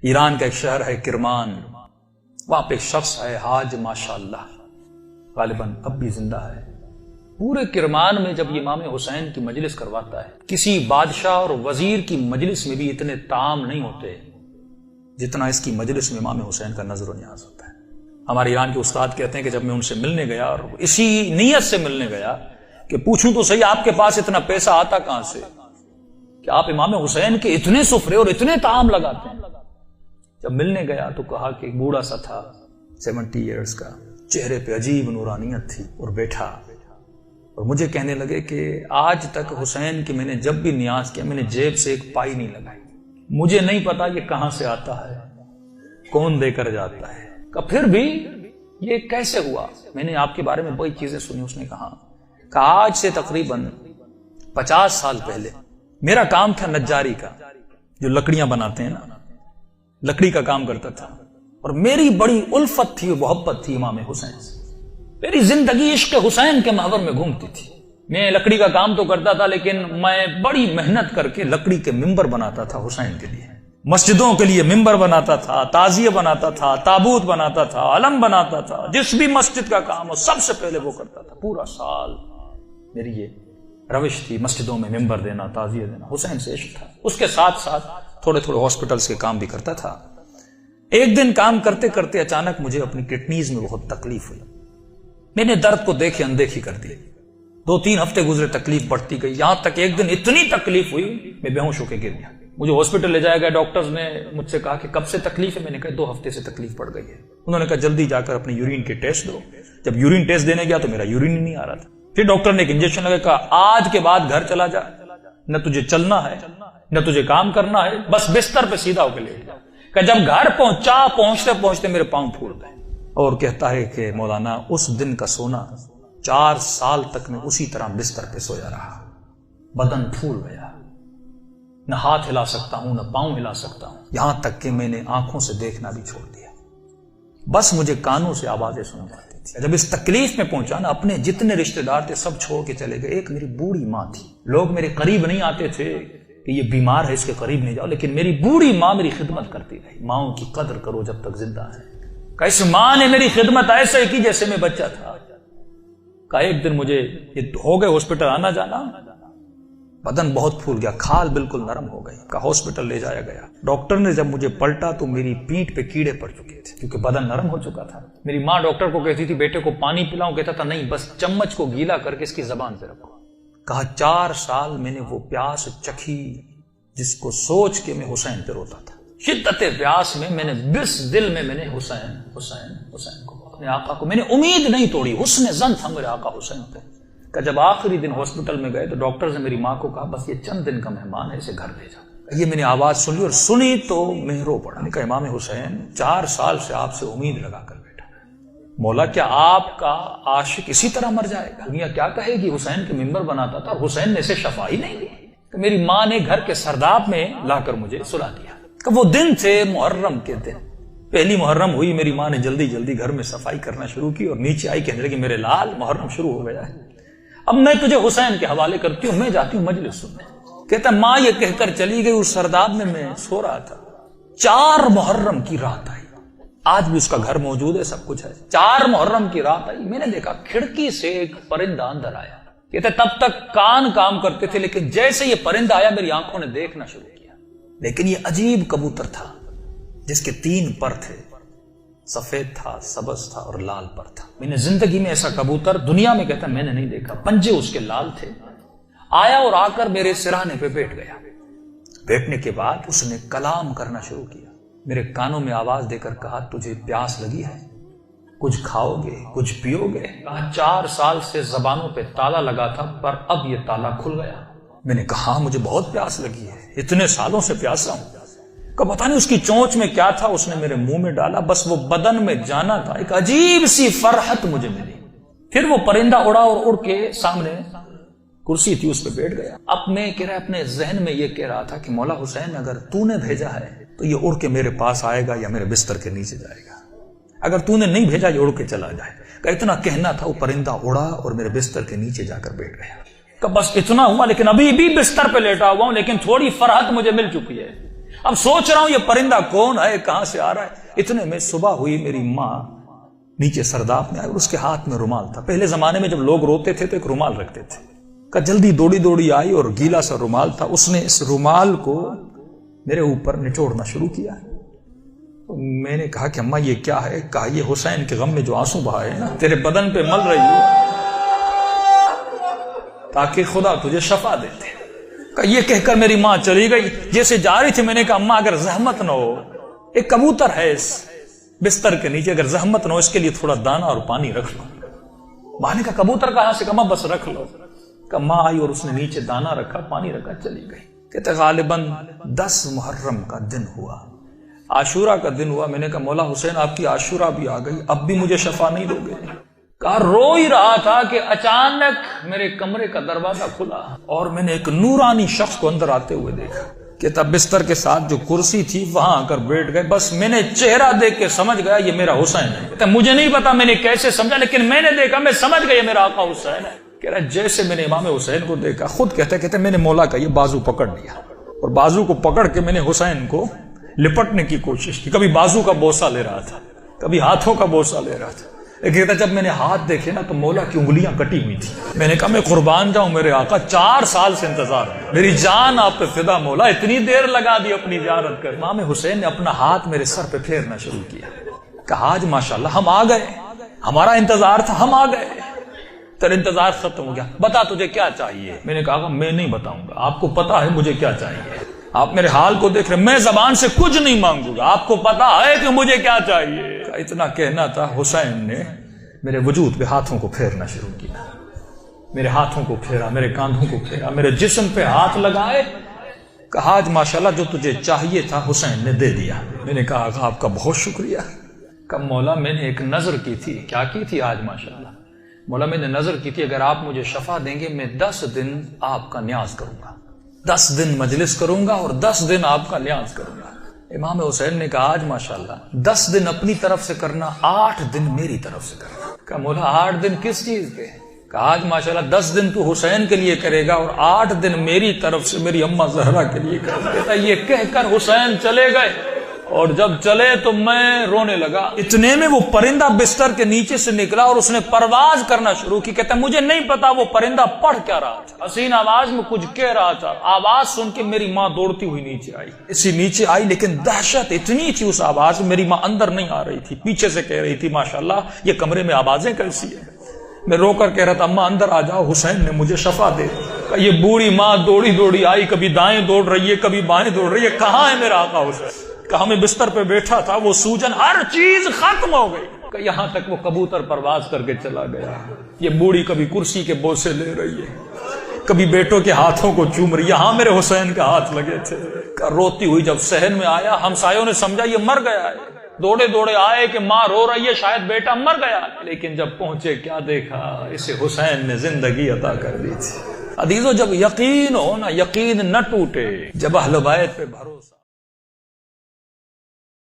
ایران کا ایک شہر ہے کرمان، وہاں پہ ایک شخص ہے حاج ماشاءاللہ، غالباً اب بھی زندہ ہے۔ پورے کرمان میں جب امام حسین کی مجلس کرواتا ہے، کسی بادشاہ اور وزیر کی مجلس میں بھی اتنے طعام نہیں ہوتے جتنا اس کی مجلس میں امام حسین کا نظر و نیاز ہوتا ہے۔ ہمارے ایران کے استاد کہتے ہیں کہ جب میں ان سے ملنے گیا اور اسی نیت سے ملنے گیا کہ پوچھوں تو صحیح آپ کے پاس اتنا پیسہ آتا کہاں سے کہ آپ امام حسین کے اتنے سفرے اور اتنے طعام لگاتے ہیں۔ جب ملنے گیا تو کہا کہ ایک بوڑھا سا تھا 70 ایئرز کا، چہرے پہ عجیب نورانیت تھی، اور بیٹھا اور مجھے کہنے لگے کہ آج تک حسین کی میں نے جب بھی نیاز کیا میں نے جیب سے ایک پائی نہیں لگائی، مجھے نہیں پتا یہ کہاں سے آتا ہے، کون دے کر جاتا ہے، کہ پھر بھی یہ کیسے ہوا؟ میں نے آپ کے بارے میں بڑی چیزیں سنی۔ اس نے کہا کہ آج سے تقریباً 50 سال پہلے میرا کام تھا نجاری کا، جو لکڑیاں بناتے ہیں نا، لکڑی کا کام کرتا تھا، اور میری بڑی الفت تھی، محبت تھی امام حسین سے، میری زندگی عشق حسین کے محور میں گھومتی تھی۔ میں لکڑی کا کام تو کرتا تھا لیکن میں بڑی محنت کر کے لکڑی کے ممبر بناتا تھا حسین کے لیے، مسجدوں کے لیے ممبر بناتا تھا، تعزیہ بناتا تھا، تابوت بناتا تھا، علم بناتا تھا، جس بھی مسجد کا کام ہو سب سے پہلے وہ کرتا تھا۔ پورا سال میری یہ روش تھی، مسجدوں میں ممبر دینا، تعزیہ دینا، حسین سے عشق تھا۔ اس کے ساتھ ساتھ تھوڑے ہاسپٹلز کے کام بھی کرتا تھا۔ ایک دن کام کرتے کرتے اچانک مجھے اپنی کڈنیز میں بہت تکلیف ہوئی، میں نے درد کو دیکھے اندیکھی کر دی، 2-3 ہفتے گزرے، تکلیف بڑھتی گئی، یہاں تک ایک دن اتنی تکلیف ہوئی میں بے ہوش ہو کے گر گیا۔ مجھے ہاسپٹل لے جایا گیا، ڈاکٹرز نے مجھ سے کہا کہ کب سے تکلیف ہے؟ میں نے کہا 2 ہفتے سے تکلیف پڑ گئی ہے۔ انہوں نے کہا جلدی جا کر اپنی یورین کے ٹیسٹ دو۔ جب یورین ٹیسٹ دینے گیا تو میرا یورین ہی نہیں آ رہا تھا۔ پھر ڈاکٹر نے ایک انجیکشن لگا، کہا آج کے بعد گھر چلا جا، نہ تجھے چلنا ہے نہ تجھے کام کرنا ہے، بس بستر پہ سیدھا ہو کے لیٹ جا۔ کہ جب گھر پہنچتے پہنچتے میرے پاؤں پھول گئے، اور کہتا ہے کہ مولانا اس دن کا سونا 4 سال تک میں اسی طرح بستر پہ سویا رہا، بدن پھول گیا، نہ ہاتھ ہلا سکتا ہوں نہ پاؤں ہلا سکتا ہوں، یہاں تک کہ میں نے آنکھوں سے دیکھنا بھی چھوڑ دیا، بس مجھے کانوں سے آوازیں سن جاتی تھی۔ جب اس تکلیف میں پہنچا نا، اپنے جتنے رشتہ دار تھے سب چھوڑ کے چلے گئے۔ ایک میری بوڑھی ماں تھی، لوگ میرے قریب نہیں آتے تھے کہ یہ بیمار ہے اس کے قریب نہیں جاؤ، لیکن میری بوڑھی ماں میری خدمت کرتی رہی۔ ماؤں کی قدر کرو جب تک زندہ ہے۔ کہ اس ماں نے میری خدمت ایسے کی جیسے میں بچہ تھا۔ کہ ایک دن مجھے یہ ہو گئے ہاسپٹل آنا جانا، بدن بہت پھول گیا، کھال بالکل نرم ہو گئی، کہ ہاسپٹل لے جایا گیا۔ ڈاکٹر نے جب مجھے پلٹا تو میری پیٹھ پہ کیڑے پڑ چکے تھے کیونکہ بدن نرم ہو چکا تھا۔ میری ماں ڈاکٹر کو کہتی تھی بیٹے کو پانی پلاؤں، کہتا تھا نہیں، بس چمچ کو گیلا کر کے اس کی زبان پہ رکھو۔ کہا 4 سال میں نے وہ پیاس چکھی جس کو سوچ کے میں حسین پہ روتا تھا۔ شدت پیاس میں نے بس دل میں نے حسین حسین حسین کو، اپنے آقا کو میں نے امید نہیں توڑی، حسن ظن تھا میرے آقا حسین پہ۔ کہ جب آخری دن ہاسپٹل میں گئے تو ڈاکٹرز نے میری ماں کو کہا بس یہ چند دن کا مہمان ہے، اسے گھر لے جا۔ یہ میں نے آواز سنی اور سنی تو میں رو پڑا۔ میں نے کہا امام حسین 4 سال سے آپ سے امید لگا کر بیٹھا، مولا کیا آپ کا عاشق اسی طرح مر جائے گا؟ دنیا کیا کہے گی؟ حسین کے ممبر بناتا تھا اور حسین نے اسے شفا ہی نہیں دی۔ کہ میری ماں نے گھر کے سرداب میں لا کر مجھے سلا دیا۔ کہ وہ دن تھے محرم کے دن، پہلی محرم ہوئی، میری ماں نے جلدی جلدی گھر میں صفائی کرنا شروع کی اور نیچے آئی کہنے لگی میرے لال محرم شروع ہو گیا ہے، اب میں تجھے حسین کے حوالے کرتی ہوں، میں جاتی ہوں مجلس سننے۔ کہتا ماں یہ کہہ کر چلی گئی، اس سرداب میں سو رہا تھا۔ 4 محرم کی رات آئی، آج بھی اس کا گھر موجود ہے، سب کچھ ہے۔ 4 محرم کی رات آئی، میں نے دیکھا کھڑکی سے ایک پرندہ اندر آیا۔ کہتے تب تک کان کام کرتے تھے لیکن جیسے یہ پرندہ آیا میری آنکھوں نے دیکھنا شروع کیا۔ لیکن یہ عجیب کبوتر تھا جس کے 3 پر تھے، سفید تھا، سبز تھا اور لال پر تھا۔ میں نے زندگی میں ایسا کبوتر دنیا میں کہتا میں نے نہیں دیکھا، پنجے اس کے لال تھے۔ آیا اور آ کر میرے سرانے پہ بیٹھ گیا۔ بیٹھنے کے بعد اس نے کلام کرنا شروع کیا، میرے کانوں میں آواز دے کر کہا تجھے پیاس لگی ہے؟ کچھ کھاؤ گے، کچھ پیو گے؟ کہا 4 سال سے زبانوں پہ تالا لگا تھا پر اب یہ تالا کھل گیا۔ میں نے کہا مجھے بہت پیاس لگی ہے، اتنے سالوں سے پیاسا ہوں۔ کہ پتہ نہیں اس کی چونچ میں کیا تھا، اس نے میرے منہ میں ڈالا، بس وہ بدن میں جانا تھا، ایک عجیب سی فرحت مجھے ملی۔ پھر وہ پرندہ اڑا اور اڑ کے سامنے کرسی تھی اس پہ بیٹھ گیا۔ اب میں اپنے ذہن میں یہ کہہ رہا تھا کہ مولا حسین اگر تو نے بھیجا ہے تو یہ اڑ کے میرے پاس آئے گا یا میرے بستر کے نیچے جائے گا، اگر تو نے نہیں بھیجا یہ اڑ کے چلا جائے گا۔ اتنا کہنا تھا، وہ پرندہ اڑا اور میرے بستر کے نیچے جا کر بیٹھ گیا۔ کہ بس اتنا ہوا، لیکن ابھی بھی بستر پہ لیٹا ہوا ہوں، لیکن تھوڑی فرحت مجھے مل چکی ہے۔ اب سوچ رہا ہوں یہ پرندہ کون ہے، کہاں سے آ رہا ہے۔ اتنے میں صبح ہوئی، میری ماں نیچے سرداب میں آئی اور اس کے ہاتھ میں رومال تھا۔ پہلے زمانے میں جب لوگ روتے تھے تو ایک رومال رکھتے تھے۔ کہ جلدی دوڑی آئی اور گیلا سا رومال تھا، اس نے اس رومال کو میرے اوپر نچوڑنا شروع کیا۔ تو میں نے کہا کہ اماں یہ کیا ہے؟ کہا یہ حسین کے غم میں جو آنسو بہائے نا تیرے بدن پہ مل رہی ہو تاکہ خدا تجھے شفا دیتے۔ کہ یہ کہہ کر میری ماں چلی گئی۔ جیسے جا رہی تھی میں نے کہا اماں اگر زحمت نہ ہو، ایک کبوتر ہے اس بستر کے نیچے، اگر زحمت نہ ہو اس کے لیے تھوڑا دانا اور پانی رکھ لو۔ ماں نے کہا کبوتر کہاں سے؟ کہا بس رکھ لو۔ کہ ماں آئی اور اس نے نیچے دانا رکھا، پانی رکھا، چلی گئی۔ کہتے غالباً 10 محرم کا دن ہوا، عاشورہ کا دن ہوا۔ میں نے کہا مولا حسین آپ کی عاشورہ بھی آ گئی، اب بھی مجھے شفا نہیں دو گے؟ کہا رو ہی رہا تھا کہ اچانک میرے کمرے کا دروازہ کھلا اور میں نے ایک نورانی شخص کو اندر آتے ہوئے دیکھا کہ تب بستر کے ساتھ جو کرسی تھی وہاں آ کر بیٹھ گئے۔ بس میں نے چہرہ دیکھ کے سمجھ گیا یہ میرا حسین ہے۔ مجھے نہیں پتا میں نے کیسے سمجھا، لیکن میں نے دیکھا، میں سمجھ گیا یہ میرا آقا حسین ہے۔ کہہ رہا جیسے میں نے امام حسین کو دیکھا، خود کہتے میں نے مولا کا یہ بازو پکڑ لیا اور بازو کو پکڑ کے میں نے حسین کو لپٹنے کی کوشش کی۔ کبھی بازو کا بوسہ لے رہا تھا، کبھی ہاتھوں کا بوسہ لے رہا تھا۔ کہتا جب میں نے ہاتھ دیکھے نا تو مولا کی انگلیاں کٹی ہوئی تھی۔ میں نے کہا میں قربان جاؤں میرے آقا، 4 سال سے انتظار ہے، میری جان آپ پہ فدا مولا، اتنی دیر لگا دی اپنی زیارت کر۔ امام حسین نے اپنا ہاتھ میرے سر پہ پھیرنا شروع کیا۔ کہا آج ماشاءاللہ ہم آ گئے، ہمارا انتظار تھا، ہم آ گئے، تیرا انتظار ختم ہو گیا، بتا تجھے کیا چاہیے؟ میں نے کہا میں نہیں بتاؤں گا، آپ کو پتا ہے مجھے کیا چاہیے، آپ میرے حال کو دیکھ رہے، میں زبان سے کچھ نہیں مانگوں گا، آپ کو پتا ہے کہ مجھے کیا چاہیے۔ اتنا کہنا تھا، حسین نے میرے وجود پہ ہاتھوں کو پھیرنا شروع کیا، میرے ہاتھوں کو پھیرا، میرے کاندھوں کو پھیرا، میرے جسم پہ ہاتھ لگائے۔ کہا آج ماشاءاللہ جو تجھے چاہیے تھا حسین نے دے دیا۔ میں نے کہا آپ کا بہت شکریہ۔ کہ مولا میں نے ایک نظر کی تھی۔ کیا کی تھی آج ماشاءاللہ؟ مولا میں نے نظر کی تھی اگر آپ مجھے شفا دیں گے میں 10 دن آپ کا نیاز کروں گا، 10 دن مجلس کروں گا اور 10 دن آپ کا نیاز کروں گا۔ امام حسین نے کہا آج ماشاءاللہ 10 دن اپنی طرف سے کرنا، 8 دن میری طرف سے کرنا۔ کہا مولا 8 دن کس چیز کے؟ کہا آج ماشاءاللہ 10 دن تو حسین کے لیے کرے گا اور 8 دن میری طرف سے میری اماں زہرا کے لیے کرے گا۔ کہتا یہ کہہ کر حسین چلے گئے اور جب چلے تو میں رونے لگا۔ اتنے میں وہ پرندہ بستر کے نیچے سے نکلا اور اس نے پرواز کرنا شروع کی۔ کہتا مجھے نہیں پتا وہ پرندہ پڑھ کیا رہا تھا، حسین آواز میں کچھ کہہ رہا تھا۔ آواز سن کے میری ماں دوڑتی ہوئی نیچے آئی، اسی نیچے آئی، لیکن دہشت اتنی تھی اس آواز میں، میری ماں اندر نہیں آ رہی تھی، پیچھے سے کہہ رہی تھی ماشاءاللہ یہ کمرے میں آوازیں کیسی ہیں۔ میں رو کر کہہ رہا تھا اماں اندر آ جاؤ، حسین نے مجھے شفا دے دی۔ یہ بوڑھی ماں دوڑی آئی، کبھی دائیں دوڑ رہی ہے کبھی بائیں دوڑ رہی ہے، کہاں ہے میرا آقا حسین؟ کہا میں بستر پہ بیٹھا تھا، وہ سوجن ہر چیز ختم ہو گئی، کہ یہاں تک وہ کبوتر پرواز کر کے چلا گیا۔ یہ بوڑھی کبھی کرسی کے بوسے لے رہی ہے، کبھی بیٹوں کے ہاتھوں کو چوم رہی، یہاں میرے حسین کے ہاتھ لگے تھے۔ روتی ہوئی جب صحن میں آیا، ہمسایوں نے سمجھا یہ مر گیا ہے، دوڑے آئے کہ ماں رو رہی ہے، شاید بیٹا مر گیا، لیکن جب پہنچے کیا دیکھا، اسے حسین نے زندگی عطا کر دی تھی۔ عزیزو جب یقین ہو نا، یقین نہ ٹوٹے، جب اہل بیت پہ بھروسہ